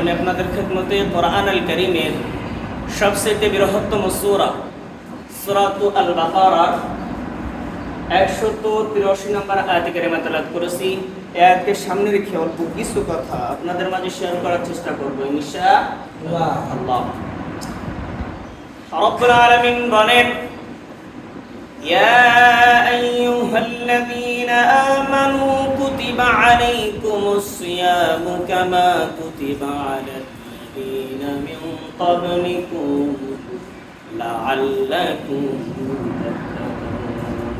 আমি আপনাদের খেদমতে কোরআন আল কারীমের সবচেয়ে বৃহত্তম সূরা সূরাতুল আল বাকারার 183 নম্বর আয়াত কারিমা তেলাওয়াত করেছি। এই আয়াতকে সামনে রেখে অল্প কিছু কথা আপনাদের মাঝে শেয়ার করার চেষ্টা করব ইনশাআল্লাহ। রব্বুল আলামিন বলেন, يا أيها الذين آمنوا كتب عليكم الصيام كما كتب على الذين من قبلكم لعلكم تتقون।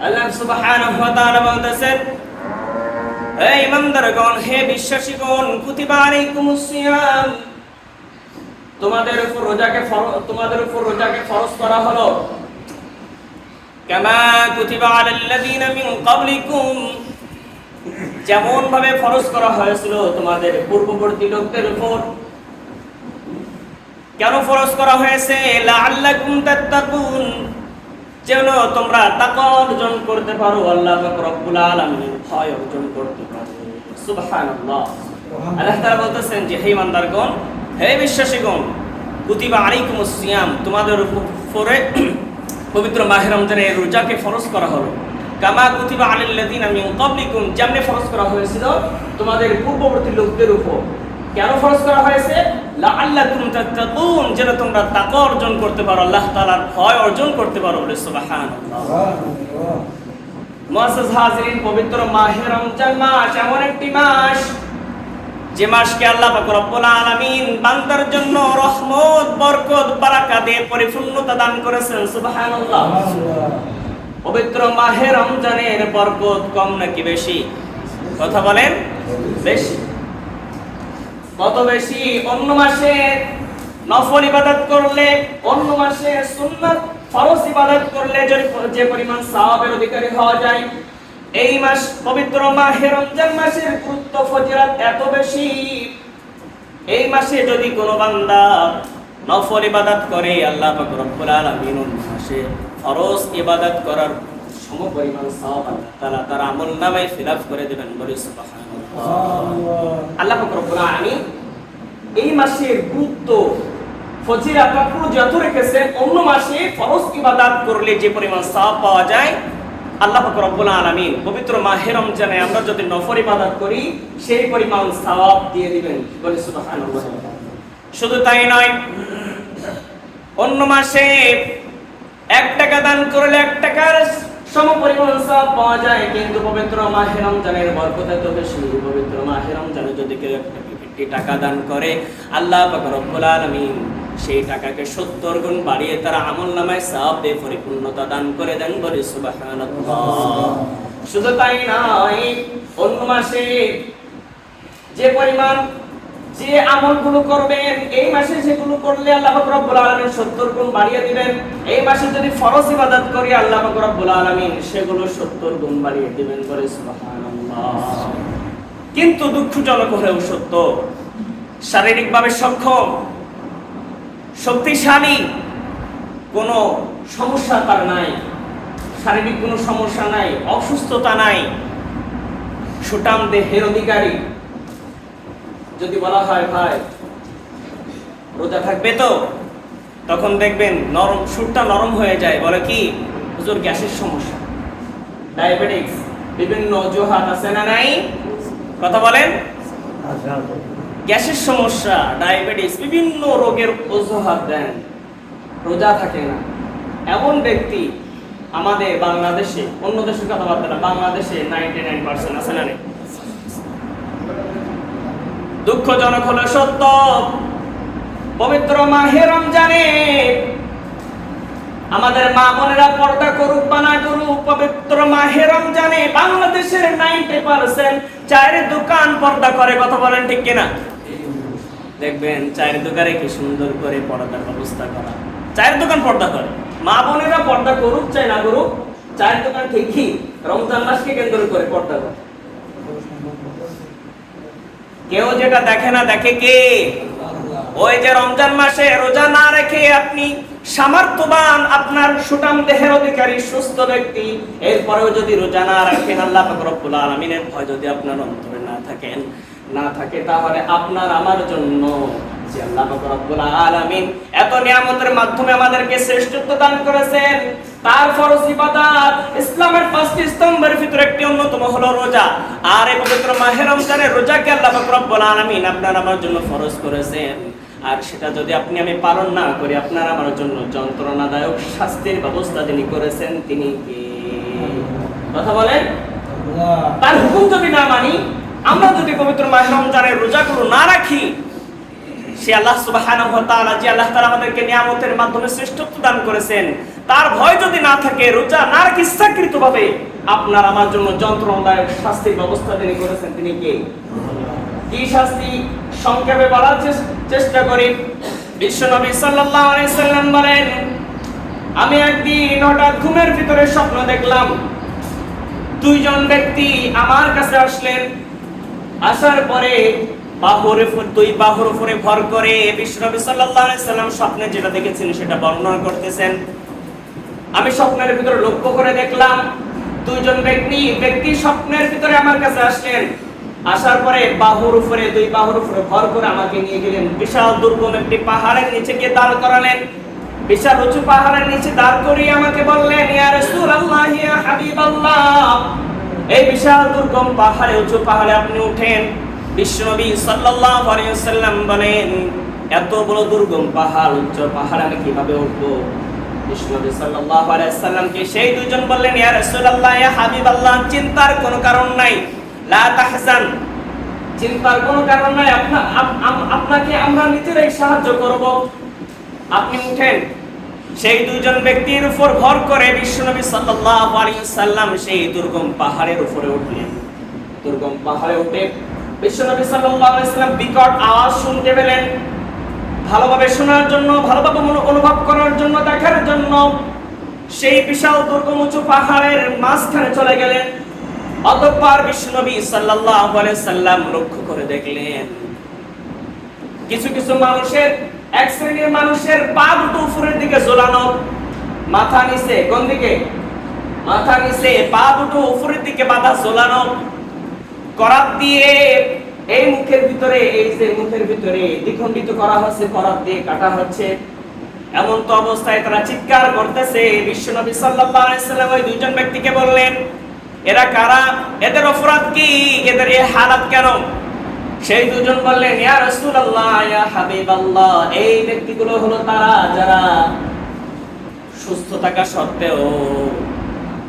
আল্লাহ সুবহানাহু ওয়া তাআলা বলতেছেন, হে ইমানদারগণ, হে বিশ্বাসীগণ, কুতিবা আলাইকুমুস সিয়াম, তোমাদের উপর রোজাকে ফরজ করা হলো। কামা কুতিবা আলাল্লাযীনা মিন ক্বাবলিকুম, যেমন ভাবে ফরজ করা হয়েছিল তোমাদের পূর্ববর্তী লোকদের উপর। কেন ফরজ করা হয়েছে? লাআল্লাকুম তাত্তাকুন, যেন তোমরা তাকওয়া অর্জন করতে পারো, আল্লাহ পাক রব্বুল আলামিন ভয় অর্জন করতে পারো। সুবহানাল্লাহ। আল্লাহ তাআলা বলতেছেন যে হে ইমানদারগণ, হে বিশ্বাসীগণ, কুতিবা আলাইকুমুস সিয়াম, তোমাদের উপরে পবিত্র মাহে রমজানের রোজাকে ফরজ করা হলো। কামা কুতিবা আলাল্লাযীনা মিন ক্বাবলিকুম, যেমনি ফরজ করা হয়েছিল তোমাদের পূর্ববর্তী লোকদের উপর। কেন ফরজ করা হয়েছে? লাআল্লাকুম তাত্তাকুন, যেন তোমরা তাকওয়া অর্জন করতে পারো, আল্লাহ তাআলার ভয় অর্জন করতে পারো। বলে সুবহানাল্লাহ। মুআজ্জাজ হাজিরিন, পবিত্র মাহে রমজান মাস এমন একটি মাস, যে মাসকে আল্লাহ পাক রব্বুল আলামিন বান্দার জন্য রহমত, বরকত, বারাকা দিয়ে পরিপূর্ণতা দান করেছেন। সুবহানাল্লাহ। পবিত্র মাহে রমজানের বরকত কম নাকি বেশি? কথা বলেন, বেশি। কত বেশি? অন্য মাসে নফল ইবাদত করলে, অন্য মাসে সুন্নাত ফরজ ইবাদত করলে যে পরিমাণ সওয়াবের অধিকারী হওয়া যায়, এই মাস পবিত্র মাহে রমজান মাসের গুরুত্ব ফজিলত এত বেশি। এই মাসে যদি কোনো বান্দা নফল ইবাদত করে, আল্লাহ পাক রব্বুল আলামিন মাসে ফরজ ইবাদত করার সমপরিমাণ সওয়াব আল্লাহ তাআলা তার আমলনামায় ফিলাপ করে দেবেন। বলি সুবহানাল্লাহ। আল্লাহ পাক রব্বুল আলামিন এই মাসের গুরুত্ব ফজিলত যত রেখেছেন, অন্য মাসে ফরজ ইবাদত করলে যে পরিমাণ সওয়াব পাওয়া যায়, আল্লাহ পাক রব্বুল আলামিন পবিত্র মাহে রমজানে আমরা যদি নফল ইবাদত করি, সেই পরিমাণ সওয়াব দিয়ে দিবেন। বলি সুবহানাল্লাহ। শুধু তাই নয়, অন্য মাসে 1 টাকা দান করলে 1 টাকার সমপরিমাণ সওয়াব পাওয়া যায়, কিন্তু পবিত্র মাহে রমজানের বরকত এত বেশি। পবিত্র মাহে রমজানে যদি কেউ 1 টাকা দান করে, আল্লাহ পাক রব্বুল আলামিন সেই টাকাকে 70 গুণ বাড়িয়ে তার আমলনামায় সওয়াব দিয়ে পরিপূর্ণতা দান করে দেন। বলি সুবহানাল্লাহ। শুধু তাই নয়, অন্য মাসে যে পরিমাণ যে আমলগুলো করবেন, এই মাসে সেগুলো করলে আল্লাহ পাক রব্বুল আলামিন 70 গুণ বাড়িয়ে দিবেন। এই মাসে যদি ফরজ ইবাদত করি, আল্লাহ পাক রব্বুল আলামিন সেগুলো 70 গুণ বাড়িয়ে দিবেন। বলি সুবহানাল্লাহ। কিন্তু দুঃখজনক হলেও সত্য, শারীরিকভাবে সক্ষম, শক্তিশালী, কোনো সমস্যা তার নাই, শারীরিক কোনো সমস্যা নাই, অসুস্থতা নাই, সুঠাম দেহের অধিকারী, যদি বলা হয় ভাই রোজা থাকবে তো, তখন দেখবেন নরম, সুরটা নরম হয়ে যায়। বলে কি, হুজুর গ্যাসের সমস্যা, ডায়াবেটিস, বিভিন্ন অজুহাত আছে না নাই? কথা বলেন। গ্যাসের সমস্যা, ডায়াবেটিস, বিভিন্ন রোগের অজুহাত দেন, রোজা থাকে না। এমন ব্যক্তি আমাদের বাংলাদেশে, অন্য দেশের কথা বাদ দেন, বাংলাদেশে 99% আছে না? দুঃখজনক হলো সত্য, পবিত্র মাহে রমজানে আমাদের মা বোনেরা পর্দা করুক বা না করুক, পবিত্র মাহে রমজানে বাংলাদেশের 90% চায়ের দোকান পর্দা করে। কথা বলেন ঠিক কিনা? দেখবেন চায়ের দোকানে কি সুন্দর করে পর্দার ব্যবস্থা করা, চায়ের দোকান পর্দা করে। মা বোনেরা পর্দা করুক চাই না করুক, চায়ের দোকান ঠিকই রমজান মাসকে কেন্দ্র করে পর্দা করে। কেউ যেটা দেখে না, দেখে কে? ওই যে রমজান মাসে রোজা না রেখে আপনি সামর্থ্যবান, আপনার সুঠাম দেহের অধিকারী, সুস্থ ব্যক্তি, এরপরেও যদি রোজা না রাখেন, আল্লাহ পাক রব্বুল আলামিনের ভয় যদি আপনার অন্তরে না থাকেন, না থাকে তাহলে আপনার আমার জন্য যে আল্লাহ পাক রব্বুল আলামিন এত নিয়ামতের মাধ্যমে আমাদেরকে শ্রেষ্ঠত্ব দান করেছেন, তার ফরজ ইবাদত ইসলামের পাঁচটি স্তম্ভের ভিতরে একটি অন্যতম হলো রোজা। আর এই পবিত্র মাহে রমজানের রোজাকে আল্লাহ পাক রব্বুল আলামিন আপনার আমার জন্য ফরজ করেছেন। আর সেটা যদি আপনি আমি পালন না করি, আপনার আমার জন্য যন্ত্রণাদায়ক শাস্তির ব্যবস্থা যিনি করেছেন তিনি কে? কথা বলেন। তার হুকুম যদি না মানি, আমরা যদি পবিত্র মাহে রমজানের রোজাগুলো না রাখি, সে আল্লাহ সুবহানাহু ওয়া তাআলা যে আল্লাহ তাআলা আমাদেরকে নিয়ামতের মাধ্যমে শ্রেষ্ঠত্ব দান করেছেন, তার ভয় যদি না থাকে, রোজা না রাখি ইচ্ছাকৃতভাবে, আপনার আমার জন্য যন্ত্রণাদায়ক শাস্তির ব্যবস্থা তিনি করেছেন তিনি কে? কি শাস্তি? সংক্ষেপে বলার চেষ্টা করি। বিশ্বনবী সাল্লাল্লাহু আলাইহি সাল্লাম বলেন, আমি একদিন হঠাৎ ঘুমের ভিতরে স্বপ্ন দেখলাম, দুইজন ব্যক্তি আমার কাছে আসলেন। আসার পরে দুই বাহুর উপরে ভর করে বিশ্বনবী সাল্লাল্লাহু আলাইহি সাল্লাম স্বপ্নে যেটা দেখেছেন সেটা বর্ণনা করতেছেন। আমি স্বপ্নের ভিতরে লক্ষ্য করে দেখলাম, দুইজন ব্যক্তি স্বপ্নের ভিতরে আমার কাছে আসলেন। আসার পরে দুই বাহুর উপরে ভর করে আমাকে নিয়ে গেলেন বিশাল দুর্গম একটি পাহাড়ের নিচে গিয়ে দাঁড় করালেন। বিশাল উঁচু পাহাড়ের নিচে দাঁড় করিয়ে আমাকে বললেন, ইয়া রাসূলুল্লাহ, ইয়া হাবিবাল্লাহ, এই বিশাল দুর্গম পাহাড়ে, উঁচু পাহাড়ে আপনি উঠেন। বিশ্বনবী সাল্লাল্লাহু আলাইহি ওয়াসাল্লাম বলেন, এত বড় দুর্গম পাহাড়, উচ্চ পাহাড় আমি কিভাবে উঠবো? বিশ্বনবী সাল্লাল্লাহু আলাইহি ওয়াসাল্লামকে সেই দুইজন বললেন, ইয়া রাসূলুল্লাহ, ইয়া হাবিবাল্লাহ, চিন্তার কোনো কারণ নাই, লা তাহজান, চিন্তার কোনো কারণ নাই, আপনাকে আমরা নিজেরাই সাহায্য করব, আপনি উঠেন। সেই দুইজন ব্যক্তির উপর ভর করে বিশ্বনবী সাল্লাল্লাহু আলাইহি ওয়াসাল্লাম সেই দুর্গম পাহাড়ের উপরে উঠলেন। দুর্গম পাহাড়ে উঠে বিশ্বনবী সাল্লাল্লাহু আলাইহি ওয়াসাল্লাম বিকট আওয়াজ শুনতে পেলেন। ভালোভাবে শোনার জন্য, ভালোভাবে অনুভব করার জন্য, দেখার জন্য সেই বিশাল দুর্গম উঁচু পাহাড়ের মাঝখানে চলে গেলেন। অতঃপর বিশ্বনবী সাল্লাল্লাহু আলাইহি ওয়াসাল্লাম লক্ষ্য করে দেখলেন, কিছু কিছু মানুষের, এক শ্রেণীর মানুষের পা দুটো উপরের দিকে ঝোলানো, মাথা নিচে, কোন দিকে? মাথা নিচে, পা দুটো উপরের দিকে বাঁধা ঝোলানো, করাত দিয়ে এই মুখের ভিতরে, এই যে মুখের ভিতরে দ্বিখণ্ডিত করা হচ্ছে, করাত দিয়ে কাটা হচ্ছে। এমন তো অবস্থায় তারা চিৎকার করতেছে। বিশ্বনবী সাল্লাল্লাহু আলাইহি ওয়াসাল্লাম ওই দুইজন ব্যক্তিকে বললেন, এরা কারা? এদের অপরাধ কি? এদের এই হালাত কেন? সেই দুজন বললেন, ইয়া রাসূলুল্লাহ, ইয়া হাবিবাল্লাহ, এই ব্যক্তিগুলো হলো তারা যারা সুস্থ থাকা সত্ত্বেও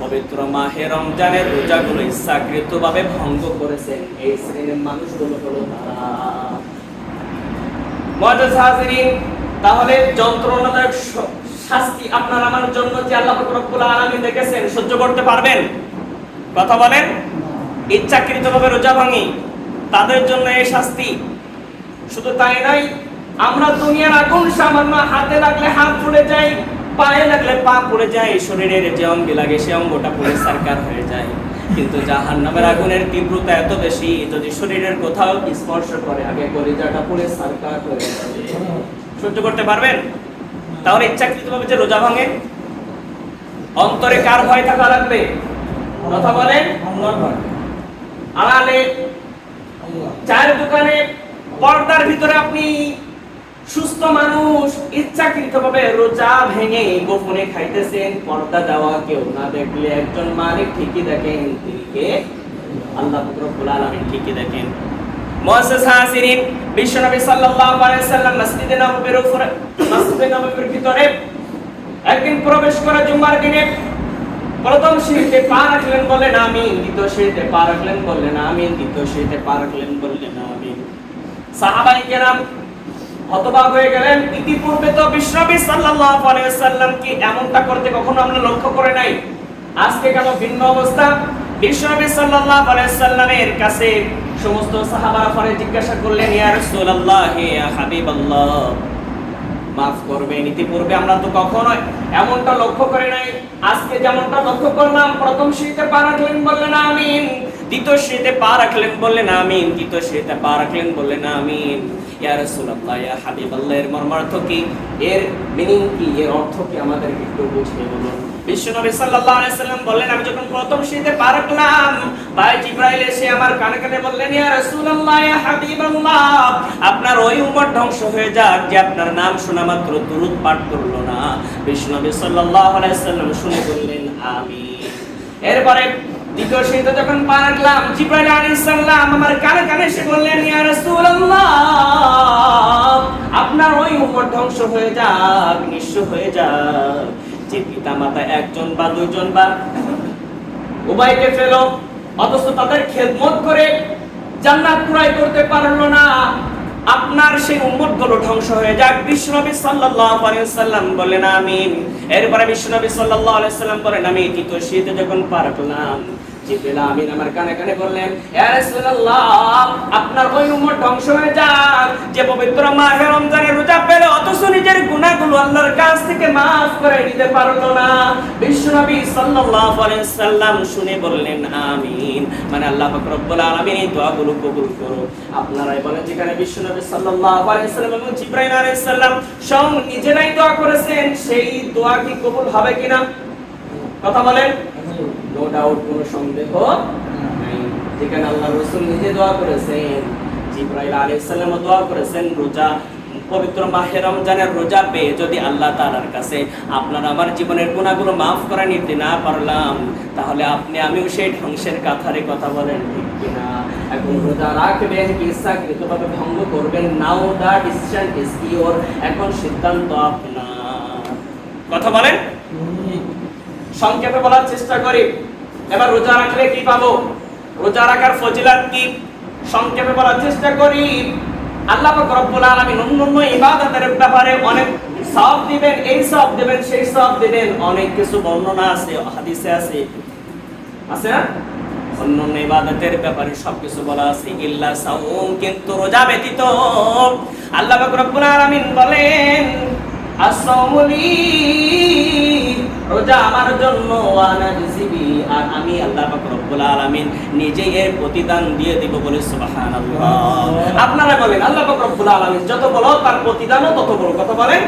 পবিত্র মাহে রমজানের রোজাগুলো ইচ্ছাকৃতভাবে ভঙ্গ করেছেন। এই শ্রেণীর মানুষগুলো হলো তারা। মুআজ্জাজ হাজিরিন, তাহলে যন্ত্রণাদায়ক শাস্তি আপনার আমার জন্য যে আল্লাহ পাক রব্বুল আলামিন দেখেছেন, সহ্য করতে পারবেন? কথা বলেন। ইচ্ছাকৃতভাবে রোজা ভাঙি, তাদের জন্য এই শাস্তি। শুধু তাই নয়, আমরা দুনিয়ার আগুন সামান্য হাতে লাগলে হাত পুড়ে যায়, পায়ে লাগলে পা পুড়ে যায়, শরীরের যে অঙ্গে লাগে সে অঙ্গটা পুড়ে ছারখার হয়ে যায়। কিন্তু জাহান্নামের আগুনের তীব্রতা এত বেশি, যদি শরীরের কোথাও স্পর্শ করে আগে কলিজাটা পুড়ে ছারখার হয়ে যাবে। সহ্য করতে পারবেন? তাহলে ইচ্ছাকৃতভাবে যে রোজা ভাঙে, অন্তরে কার ভয় থাকা লাগবে? কথা বলেন। আড়ালে, চায়ের দোকানে, পর্দার ভিতরে আপনি সুস্থ মানুষ ইচ্ছাকৃতভাবে রোজা ভেঙে গোপনে খাইতেছেন, পর্দা দেওয়া কেউ না দেখলে একজন মালিক ঠিকই দেখেন, তিনি কে? আল্লাহ রব্বুল আলামিন ঠিকই দেখেন। মুআজ্জাজ হাজিরিন, বিশ্বনবী সাল্লাল্লাহু আলাইহি ওয়াসাল্লাম মসজিদে নববীর ভিতরে একদিন প্রবেশ করে জুমার দিনে প্রথম সিঁড়িতে পা রাখলেন, বললেন আমিন। দ্বিতীয় সিঁড়িতে পা রাখলেন, বললেন আমিন। তৃতীয় সিঁড়িতে পা রাখলেন, বললেন আমিন। সাহাবায়ে কেরাম হতবাক হয়ে গেলেন। ইতিপূর্বে তো বিশ্বনবী সাল্লাল্লাহু আলাইহি ওয়াসাল্লাম কি এমনটা করতে কখনো আমরা লক্ষ্য করে নাই, আজকে কেন ভিন্ন অবস্থা? বিশ্বনবী সাল্লাল্লাহু আলাইহি ওয়াসাল্লামের কাছে সমস্ত সাহাবারা পরে জিজ্ঞাসা করলেন, ইয়া রাসূলুল্লাহ, ইয়া হাবিবাল্লাহ, মাফ করবেন, ইতিপূর্বে আমরা তো কখনো এমনটা লক্ষ্য করে নাই, আজকে যেমনটা লক্ষ্য করলাম, প্রথম সিঁড়িতে পা রাখলেন, বললেন আমিন। দ্বিতীয় সিঁড়িতে পা রাখলেন, বললেন আমিন। তৃতীয় সিঁড়িতে পা রাখলেন, বললেন আমিন। ইয়া রাসূলুল্লাহ, ইয়া হাবিবাল্লাহ, এর মর্মার্থ কি? এর মিনিং কি? এর অর্থ কি? আমাদেরকে একটু বুঝিয়ে বলুন। বিশ্বনবী সাল্লাল্লাহু আলাইহি সাল্লাম বললেন, আমি যখন প্রথম শীতে পা রাখলাম, ভাই জিবরাইল এসে আমার কানে কানে বললেন, ইয়া রাসূলুল্লাহ, ইয়া হাবিবাল্লাহ, আপনার ওই উম্মত ধ্বংস হয়ে যাক যে আপনার নাম শোনা মাত্র দুরূদ পাঠ করলো না। বিশ্বনবী সাল্লাল্লাহু আলাইহি সাল্লাম শুনে বললেন, আমিন। এরপরে দ্বিতীয় শীতে যখন পা রাখলাম, জিবরাইল আলাইহিস সালাম আমার কানে কানে এসে বললেন, ইয়া রাসূলুল্লাহ, আপনার ওই উম্মত ধ্বংস হয়ে যাক, নিঃস্ব হয়ে যাক যে পিতামাতা একজন বা দুইজন বা উভয়কে ফেল, অথচ তাদের খেদমত করে জান্নাত ক্রয় করতে পারলো না, আপনার সেই উম্মতগুলো ধ্বংস হয়ে যাক। বিশ্বনবী সাল্লাল্লাহু আলাইহি ওয়াসাল্লাম বলেন, আমিন। এরপরে বিশ্বনবী সাল্লাল্লাহু আলাইহি ওয়াসাল্লাম বলেন, আমি তৃতীয় শীতে যখন পা রাখলাম, জিবরাইল আমিন আমার কানে কানে বললেন, ইয়া রাসূলুল্লাহ, আপনার ওই উম্মত ধ্বংস হয়ে যাক যে পবিত্র মাহে রমজানের রোজা পেল অথচ নিজের গুনাহগুলো আল্লাহর কাছ থেকে maaf করে নিতে পারলো না। বিশ্বনবী সাল্লাল্লাহু আলাইহি ওয়াসাল্লাম শুনে বললেন, আমিন। মানে আল্লাহ পাক রব্বুল আলামিন এই দোয়াগুলো কবুল করো। আপনারাই বলেন, যেখানে বিশ্বনবী সাল্লাল্লাহু আলাইহি ওয়াসাল্লাম এবং জিবরাইল আলাইহিস সালাম স্বয়ং নিজেরাই দোয়া করেছেন, সেই দোয়া কি কবুল হবে কিনা? কথা বলেন। নো ডাউট, কোনো সন্দেহ নাই। যেখানে আল্লাহর রাসূল নিজে দোয়া করেছেন, জিবরাইল আলাইহিস সালাম দোয়া করেছেন, রোজা পবিত্র মাহে রমজানের রোজা পেয়ে যদি আল্লাহ তাআলার কাছে আপনার আমার জীবনের গুনাহগুলো maaf করে নিতে না পারলাম, তাহলে আপনি আমিও সেই ধ্বংসের কাতারে, কথা বলেন ঠিক কিনা? এখন রোজা রাখবেন কি ইচ্ছাকৃতভাবে ভঙ্গ করবেন, নাও দা ডিসিশন ইজ ইওর, এখন সিদ্ধান্ত আপনার। কথা বলেন। সংক্ষেপে বলার চেষ্টা করি। এবার রোজা রাখলে কি পাবো, রোজা রাখার ফজিলত কি, সংক্ষেপে বলার চেষ্টা করি। আল্লাহ পাক রব্বুল আলামিন অন্যান্য ইবাদতের ব্যাপারে অনেক সওয়াব দিবেন, এই সওয়াব দিবেন, সেই সওয়াব দিবেন, অনেক কিছু বর্ণনা আছে, হাদিসে আছে, আছে না? অন্যান্য ইবাদতের ব্যাপারে সবকিছু বলা আছে ইল্লা সাওম, কিন্তু রোজা ব্যতীত। আল্লাহ পাক রব্বুল আলামিন বলেন, as-sawmu li, রোজা আমার জন্য, ওয়ানা জিবি, আর আমি আল্লাহ পাক রব্বুল আলামিন নিজেই এর প্রতিদান দিয়ে দেব, বলে সুবহানাল্লাহ। আপনারা বলেন, আল্লাহ পাক রব্বুল আলামিন যত বড় তার প্রতিদানও তত বড়। কথা বলেন।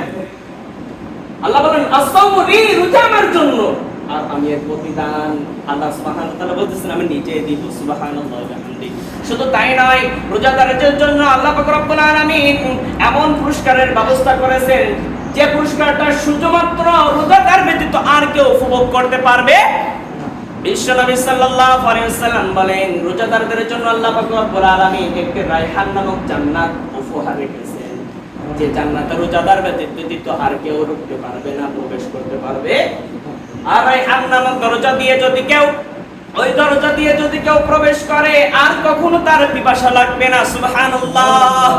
আল্লাহ বলেন, as-sawmu li, রোজা আমার জন্য, আর আমি এর প্রতিদান আল্লাহ সুবহানাহু ওয়া তাআলা বলতেছেন আমি নিজেই দেব। সুবহানাল্লাহ ওয়া বিহামদিহি। শুধু তাই নয়, রোজাদারদের জন্য আল্লাহ পাক রব্বুল আলামিন এমন পুরস্কারের ব্যবস্থা করেছেন যে পুরস্কারটা শুধুমাত্র রোজাদার ব্যতীত আর কেউ উপভোগ করতে পারবে। বিশ্বনবী সাল্লাল্লাহু আলাইহি ওয়াসাল্লাম বলেন, রোজাদারদের জন্য আল্লাহ পাক রব্বুল আলামিন একটি রায়হান নামক জান্নাত উপহার রেখেছেন, যে জান্নাতে রোজাদার ব্যতীত আর কেউ ঢুকতে পারবে না, প্রবেশ করতে পারবে। আর রায়হান নামক দরজা দিয়ে যদি কেউ, ওই দরজা দিয়ে যদি কেউ প্রবেশ করে, আর কখনো তার পিপাসা লাগবে না। সুবহানাল্লাহ।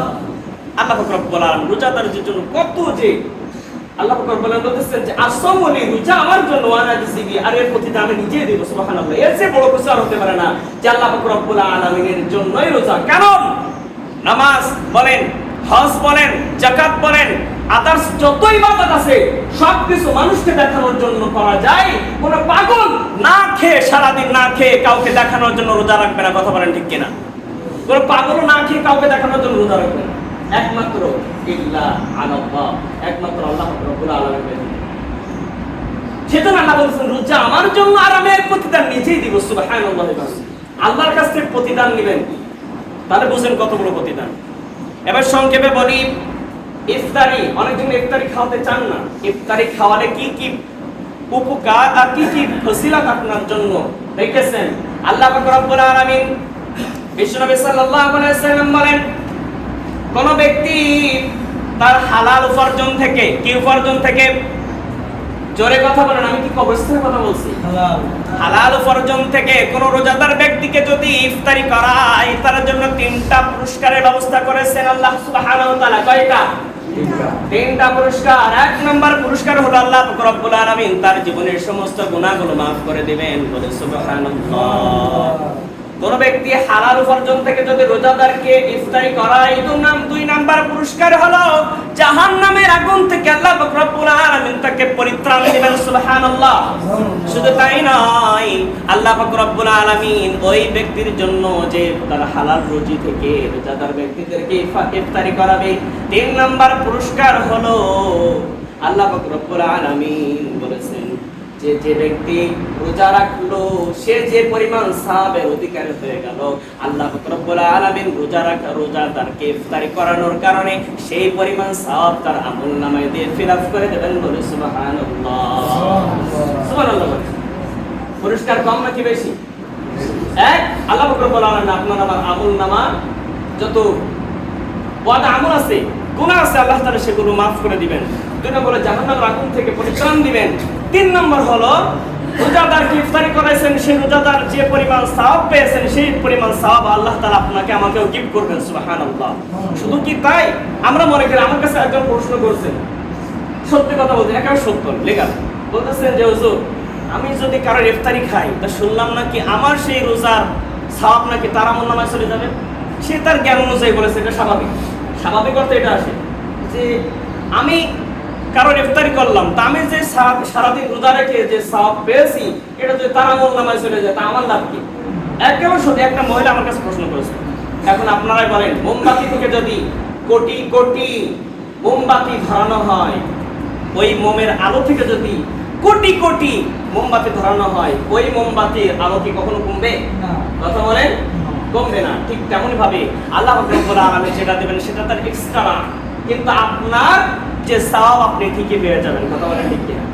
আল্লাহ পাক রব্বুল আলামিন রোজাদারদের জন্য কত যে আল্লাহ পাক রব্বুল আলামিন বলেছেন যে as-sawmu li, রোজা আমার জন্য, ওয়ানা জিবি, আর এর প্রতিদান আমি নিজেই দেব। সুবহানাল্লাহ। এর চেয়ে বড় কিছু আর হতে পারে না যে আল্লাহ পাক রব্বুল আলামিনের জন্যই রোজা। কারণ নামাজ বলেন, হজ বলেন, যাকাত বলেন, আদার্স যত ইবাদত আছে সবকিছু মানুষকে দেখানোর জন্য করা যায়। কোন পাগল না খেয়ে, সারাদিন না খেয়ে কাউকে দেখানোর জন্য রোজা রাখবে না। কথা বলেন ঠিক কিনা? কোন পাগল না খেয়ে কাউকে দেখানোর জন্য রোজা রাখবে না, একমাত্র ইল্লা আল্লাহ, একমাত্র আল্লাহ রাব্বুল আলামিন। সেজন্য আল্লাহ বলেছেন, রোজা আমার জন্য, আর আমি এর প্রতিদান নিজেই দিব। সুবহানাল্লাহ। আল্লাহর কাছ থেকে প্রতিদান নেবেন, তাহলে বুঝেন কত বড় প্রতিদান। এবার সংক্ষেপে বলি, ইফতারি, অনেকজন ইফতারি খাওয়াতে চান না। ইফতারি খাওয়ালে কি কি উপকার আর কি কি ফজিলত আপনার জন্য রেখেছেন আল্লাহ পাক রব্বুল আলামিন। বিশ্বনবী সাল্লাল্লাহু আলাইহি ওয়াসাল্লাম বলেন, কোন ব্যক্তি তার হালাল উপার্জন থেকে, কি উপার্জন থেকে, জোরে কথা বলেন, আমি কি কবরস্থানের কথা বলছি? হালাল উপার্জন থেকে কোন রোজাদার ব্যক্তিকে যদি ইফতারি করায়, তার জন্য 3টা পুরস্কারের ব্যবস্থা করেছেন আল্লাহ সুবহানাহু ওয়া তাআলা। কয়টা? 3টা পুরস্কার। 1 নাম্বার পুরস্কার হলো আল্লাহ পাক রব্বুল আলামিন তার জীবনের সমস্ত গুনাহগুলো maaf করে দিবেন, বলে সুবহানাল্লাহ। কোন ব্যক্তি হালাল উপার্জন থেকে যদি রোজাদারকে ইফতারি করায়, 2 নাম্বার পুরস্কার হলো জাহান্নামের আগুন থেকে আল্লাহ পাক রব্বুল আলামিন তাকে পরিত্রাণ দিবেন। সুবহানাল্লাহ। শুধু তাই নয়, আল্লাহ পাক রব্বুল আলামিন ওই ব্যক্তির জন্য যে তার হালাল রুজি থেকে রোজাদার ব্যক্তিদেরকে ইফতারি করাবে, 3 নাম্বার পুরস্কার হলো আল্লাহ পাক রব্বুল আলামিন বলেছেন যে যে ব্যক্তি রোজা রাখলো সে যে পরিমাণ সওয়াবের অধিকারী হয়ে গেল, আল্লাহ পাক রব্বুল আলামিন রোজাদারকে ইফতারি করানোর কারণে সেই পরিমাণ সওয়াব তার আমলনামায় দিয়ে ফিলাপ করে দেবেন। বলে সুবহানাল্লাহ। সুবহানাল্লাহ। পুরস্কার কম নাকি বেশি? এক, আল্লাহ পাক রব্বুল আলামিন আপনার আমার আমলনামা যত বদ আমল আছে, গুনাহ আছে, আল্লাহ তাআলা সেগুলো মাফ করে দিবেন। দুই নম্বরে জাহান্নামের আগুন থেকে পরিত্রাণ দিবেন। তিন নম্বর হলো রোজাদারকে ইফতারি করাইছেন, সেই রোজাদার যে পরিমাণ সওয়াব পেয়েছেন সেই পরিমাণ সওয়াব আল্লাহ তাআলা আপনাকে আমাকেও গিফট করবেন। সুবহানাল্লাহ। শুধু কি তাই? আমরা মনে করি, আমার কাছে একজন প্রশ্ন করছেন, সত্যি কথা বলতে একেবারে সত্য লেখা, বলতেছেন যে হুজুর আমি যদি কারোর ইফতারি খাই তা শুনলাম নাকি আমার সেই রোজার সওয়াব নাকি তার আমলনামায় চলে যাবে। সে তার জ্ঞান অনুযায়ী বলেছে, এটা স্বাভাবিক। স্বাভাবিক অর্থে এটা আসে যে আমি কারোর ইফতারি করলাম, তা আমি যে সারাদিন রোজা রেখে যে সওয়াব পেয়েছি এটা যদি তার আমলনামায় চলে যায় তা আমার লাভ কি? একেবারে সত্যি। একটা মহিলা আমার কাছে প্রশ্ন করেছে, এখন আপনারাই বলেন, মোমবাতি থেকে যদি কোটি কোটি মোমবাতি ধরানো হয়, ওই মোমের আলো থেকে যদি কোটি কোটি মোমবাতি ধরানো হয়, ওই মোমবাতির আলো কি কখনো কমবে? কথা বলেন, কমবে না। ঠিক তেমনি ভাবে আল্লাহ রাব্বুল আলামিন যেটা দেবেন সেটা তার এক্সট্রা, কিন্তু আপনার যে সওয়াব আপনি ঠিকই পেয়ে যাবেন। কথা বলেন ঠিক কিনা?